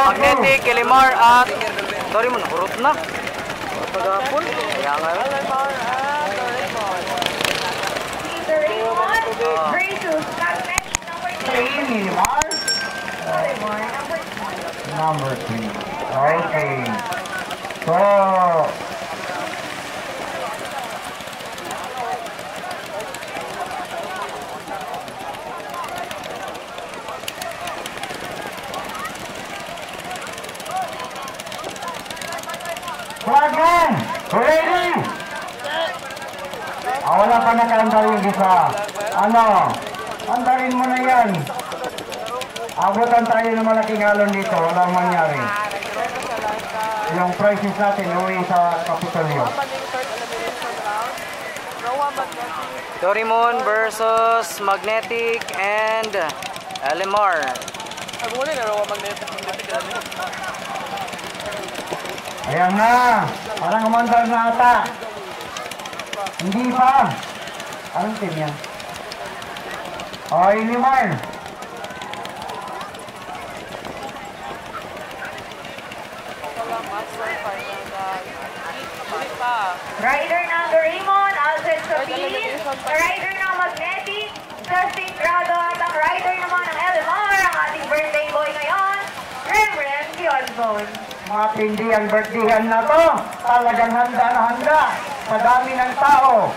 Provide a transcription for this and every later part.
Magnetic, Elimar at Dorimon. Urot na. Pagapon. Kaya nga rin. Number 3. Okay. So, Flagman! Ready! Wala pa nakaandar yung isa. Ano? Andarin mo na yan. Abutan tayo ng malaking halon dito. Walang mangyari. Yung prices natin uwi sa Kapitolyo. Dorimon versus Magnetic and Elimar. Ayan na. Parang umandar na ata. Hindi pa. Anong team yan? O, Elimar. Rider ng Dorimon, Alfred Sabin. Rider ng Magnetic, Justin Grado. At ang rider naman ng Elimar, ang ating birthday boy ngayon, Reverend Dionzon. Matindi ang birthdayhan na to. Talagang handa na handa. Sa dami ng tao.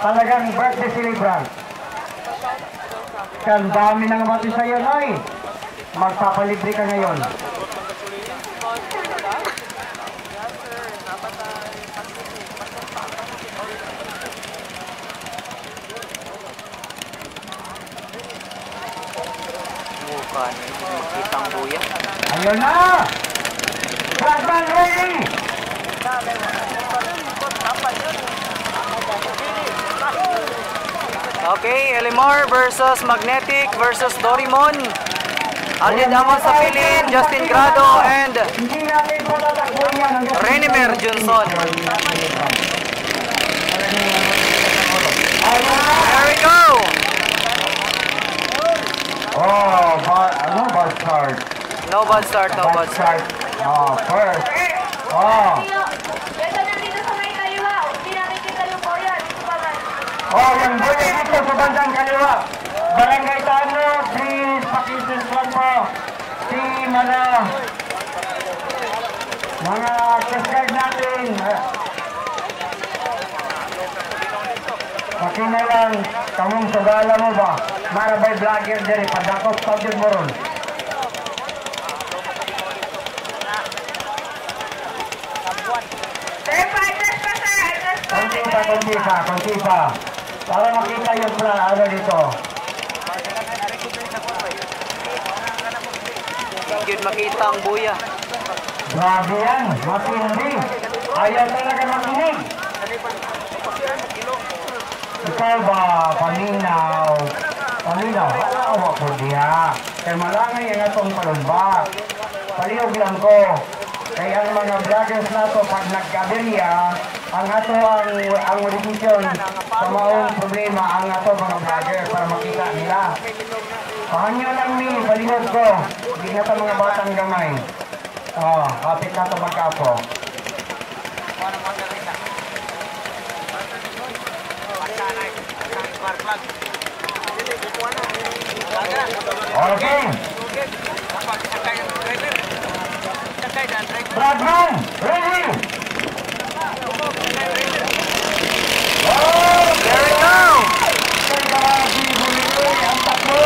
Talagang birthday celebrant. Ang dami ng mati sa'yo, Noy. Magpapalibre ka ngayon. Bukan, makitang buya. Ayun na! Flagman ready! Okay, Elimar versus Magnetic versus Dorimon. Alden Amon sa Pilin, Justin Grado and Renimer Johnson. There we go! Oh, no bad start. No bad start, no bad start. Oh, first. Oh. Ito na dito sa may kaliwa. Hindi namin kita yung boya. Dito pa man. Oh, yung buhay dito sa bandang kaliwa. Barangay Tano, please, pakisenslan po. Si mga subscribe natin. Pakinalang, kamong sagala mo ba? Marabay vlogger diri, padakot pagod mo ron. Sir, pa-adjust pa, sir. Adjust pa. Konti pa. Para makita yung ano dito. Yun makita ang buya. Grabe yan, matindi. Ayaw talaga makinig. Ikaw ba, paminaw? Awa ko diya. Kaya malangay ang atong palumba. Palihog lang ko. Kaya ang mga vloggers na to, pag nagkabirya, ang ato ang decision sa maong problema, ang ato mga vloggers para makita nila. Pahanyo lang mi, palihog ko. Hindi na ito mga batang gamay. Oh, kapit na ito magkapo. Okay. Flagman, ready. Oh, There we go! ang takbo.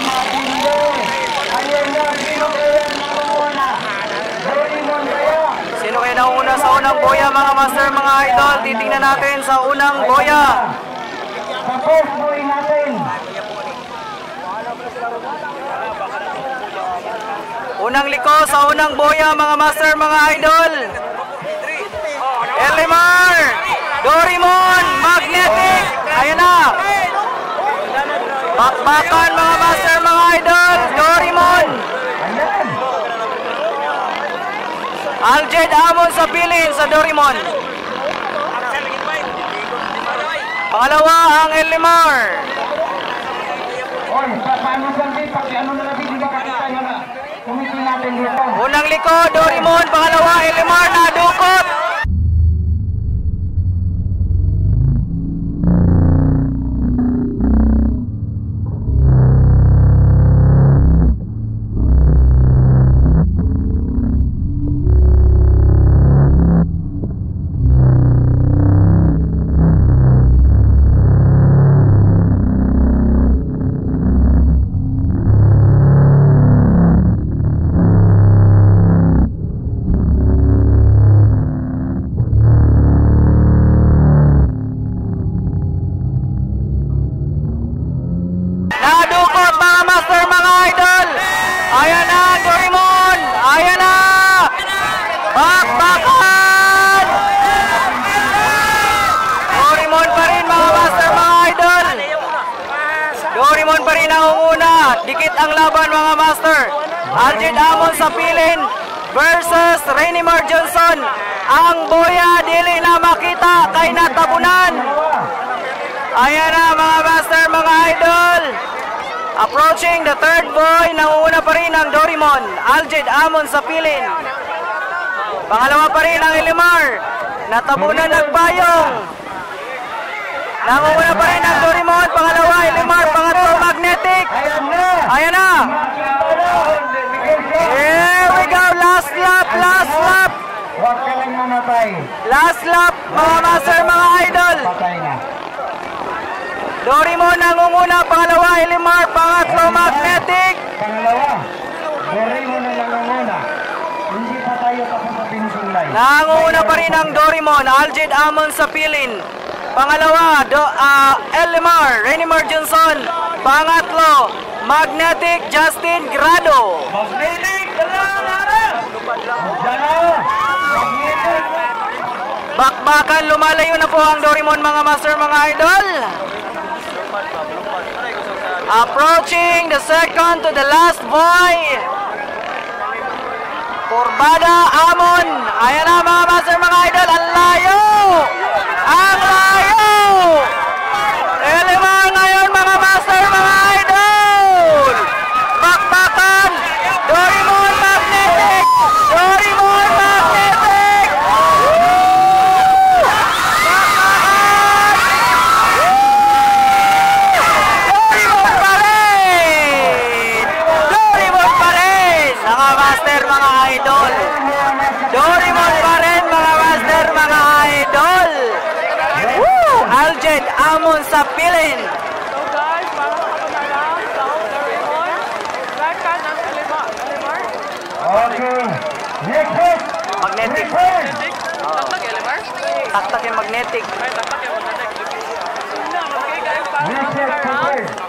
Matindi. Ayun na, sino kaya nauna? Dorimon kaya. Sino kayo nauna sa unang boya mga master, mga idol? Titingnan natin sa unang boya. Sa first boy natin. Unang liko sa unang boya mga master, mga idol. Elimar, Dorimon, Magnetic. Ayan na. Bakbakan mga master, mga idol. Dorimon. Ayan. Aljed Amon sa Pilin sa Dorimon. Pangalawa ang Elimar. Oy, paano saan din? Paki ano na lang, hindi ba kakita nyo na? Kumitin natin dito. Unang likod, Dorimon. Pangalawa, Elimar, nadukot. Nadukot mga master, mga idol. Ayan na, Dorimon. Ayan na. Bakbakan. Dorimon pa rin mga master, mga idol. Dorimon pa rin ang una. Dikit ang laban mga master. Aljed Amon sa pilin versus Rainimar Johnson. Ang boya dili na makita kay natabunan. Ayan na mga master, mga idol. Approaching the third boy, nangunguna pa rin ang Dorimon. Aljed Amon sa pilin. Pangalawa pa rin ang Elimar. Natabunan nagbayong. Nangunguna pa rin ang Dorimon. Pangalawa, Elimar. Pangatlo, Magnetic. Ayan na. Here we go. Last lap, last lap. Huwag ka lang mamatay. Last lap, mga master, mga idol. Patay na. Dorimon nangunguna, pangalawa Elimar, pangatlo Magnetic. Pangalawa, Dorimon na nangunguna. Hindi pa tayo tapos sa finishing line. Nangunguna pa rin ang Dorimon, Aljed Amon sa pilin. Pangalawa, Elimar, Rainimar Johnson. Pangatlo, Magnetic, Justin Grado. Magnetic! Magnetic! Bakbakan, lumalayo na po ang Dorimon mga master, mga idol. Approaching the second to the last boy. Corbada Amon. Ayan na mga master, mga idol. Ang layo! Ang layo! Elimar ngayon mga master, mga idol. Bakbakan. Dorimon Magnetic. Dorimon Magnetic. Dorimon pa rin. Dorimon pa rin. Mga master, mga idol. Dorimon pa rin mga master, mga idol. Woo! Aljed Amon sa pilin. So guys, para makapanalang sa Dorimon, record ng Elimar. Okay. Next hit. Magnetic. Return. Taktak Elimar? Taktak yung magnetic. Taktak yung magnetic. Okay guys, para Next hit. makapanalang Return.